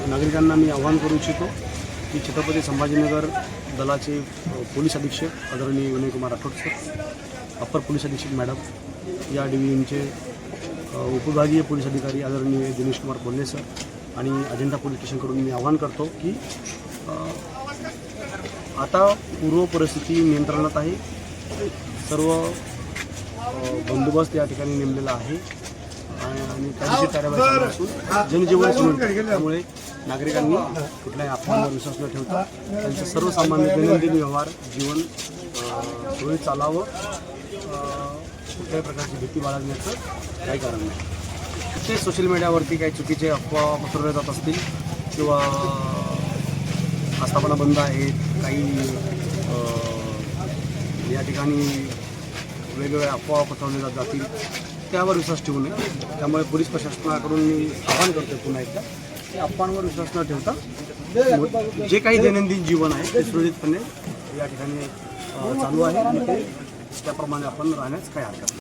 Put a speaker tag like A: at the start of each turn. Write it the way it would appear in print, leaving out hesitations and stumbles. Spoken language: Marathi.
A: नागरिकांना मी आवाहन करू इच्छितो की छत्रपती संभाजीनगर दलाचे पोलीस अधीक्षक आदरणीय Vinaykumar Rathod sir, upper police अधीक्षक मॅडम, या डिव्हिजनचे उपविभागीय पोलीस अधिकारी आदरणीय दिनेश कुमार बोल्ले सर आणि अजिंठा पोलीस स्टेशनकडून मी आवाहन करतो की आता पूर्व परिस्थिती नियंत्रणात आहे. सर्व बंदोबस्त या ठिकाणी नेमलेला आहे आणि कायदेशीर कार्यवाही चालू असून जनजीवन सुरू. त्यामुळे नागरिकांनी कुठल्याही अफवांवर विश्वास न ठेवता त्यांचं सर्वसामान्य दैनंदिन व्यवहार जीवन सुरळीत चालावं. कुठल्याही प्रकारची भीती बाळगण्याचं काही कारण नाही. ते सोशल मीडियावरती काही चुकीचे अफवा पसरवले जात असतील किंवा आस्थापना बंद आहेत, काही या ठिकाणी वेगवेगळ्या अफवा पसरवल्या जातील, त्यावर विश्वास ठेवू नये. त्यामुळे पोलीस प्रशासनाकडून मी आवाहन करतो पुन्हा एकदा की अफवांवर विश्वास न ठेवता जे काही दैनंदिन जीवन आहे ते सुरळीतपणे या ठिकाणी चालू आहे आणि ते त्याप्रमाणे आपण राहण्यास काही हरकत नाही.